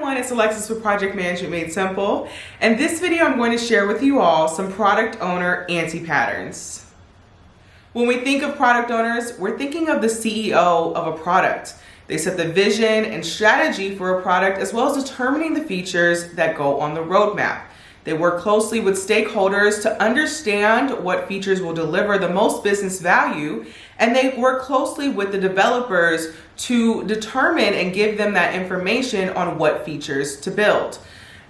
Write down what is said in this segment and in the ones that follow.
everyone, it's Alexis with Project Management Made Simple. And this video I'm going to share with you all some product owner anti-patterns. When we think of product owners, we're thinking of the CEO of a product. They set the vision and strategy for a product as well as determining the features that go on the roadmap. They work closely with stakeholders to understand what features will deliver the most business value, and they work closely with the developers to determine and give them that information on what features to build.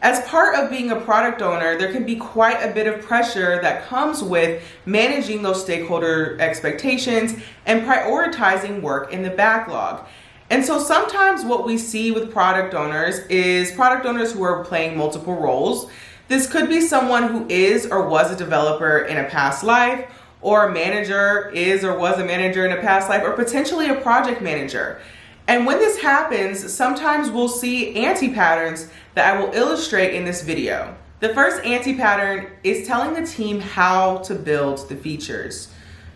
As part of being a product owner, there can be quite a bit of pressure that comes with managing those stakeholder expectations and prioritizing work in the backlog. And so sometimes what we see with product owners is product owners who are playing multiple roles. This could be someone who is or was a developer in a past life, or a manager is or was a manager in a past life, or potentially a project manager. And when this happens, sometimes we'll see anti-patterns that I will illustrate in this video. The first anti-pattern is telling the team how to build the features.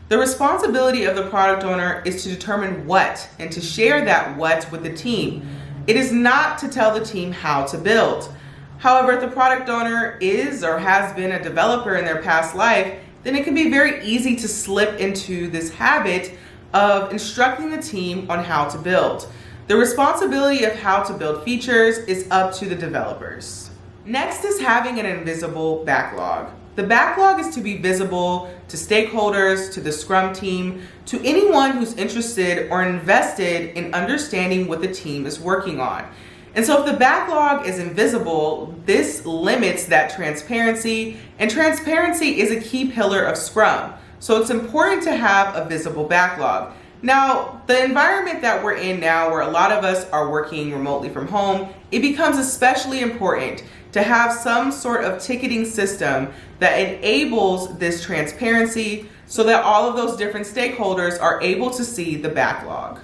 The responsibility of the product owner is to determine what and to share that what with the team. It is not to tell the team how to build. However, if the product owner is or has been a developer in their past life, then it can be very easy to slip into this habit of instructing the team on how to build. The responsibility of how to build features is up to the developers. Next is having an invisible backlog. The backlog is to be visible to stakeholders, to the Scrum team, to anyone who's interested or invested in understanding what the team is working on. And so if the backlog is invisible, this limits that transparency, and transparency is a key pillar of Scrum. So it's important to have a visible backlog. Now, the environment that we're in now, where a lot of us are working remotely from home, it becomes especially important to have some sort of ticketing system that enables this transparency so that all of those different stakeholders are able to see the backlog.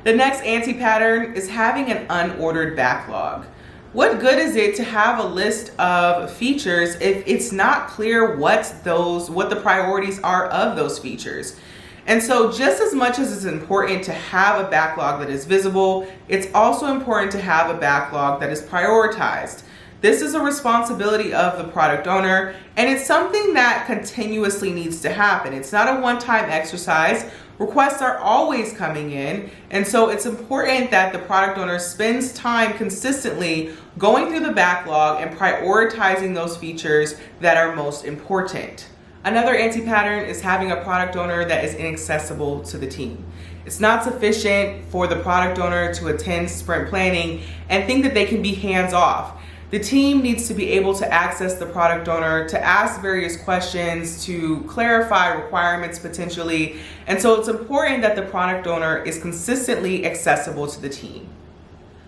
The next anti-pattern is having an unordered backlog. What good is it to have a list of features if it's not clear what the priorities are of those features? And so just as much as it's important to have a backlog that is visible, it's also important to have a backlog that is prioritized. This is a responsibility of the product owner, and it's something that continuously needs to happen. It's not a one-time exercise. Requests are always coming in, and so it's important that the product owner spends time consistently going through the backlog and prioritizing those features that are most important. Another anti-pattern is having a product owner that is inaccessible to the team. It's not sufficient for the product owner to attend sprint planning and think that they can be hands-off. The team needs to be able to access the product owner, to ask various questions, to clarify requirements potentially, and so it's important that the product owner is consistently accessible to the team.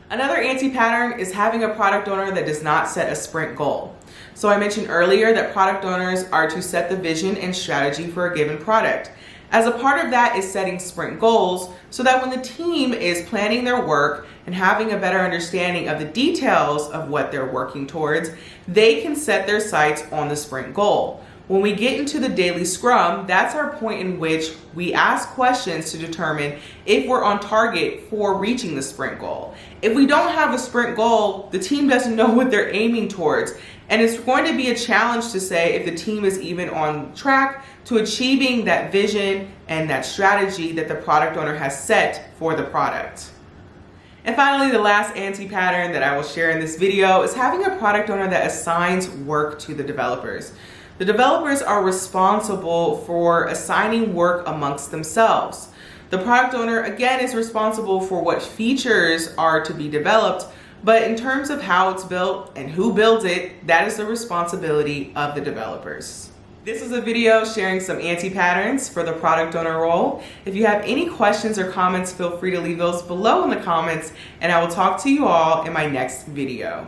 Another anti-pattern is having a product owner that does not set a sprint goal. So I mentioned earlier that product owners are to set the vision and strategy for a given product. As a part of that is setting sprint goals so that when the team is planning their work and having a better understanding of the details of what they're working towards, they can set their sights on the sprint goal. When we get into the daily Scrum, that's our point in which we ask questions to determine if we're on target for reaching the sprint goal. If we don't have a sprint goal, the team doesn't know what they're aiming towards. And it's going to be a challenge to say if the team is even on track to achieving that vision and that strategy that the product owner has set for the product. And finally, the last anti-pattern that I will share in this video is having a product owner that assigns work to the developers. The developers are responsible for assigning work amongst themselves. The product owner, again, is responsible for what features are to be developed, but in terms of how it's built and who builds it, that is the responsibility of the developers. This is a video sharing some anti-patterns for the product owner role. If you have any questions or comments, feel free to leave those below in the comments, and I will talk to you all in my next video.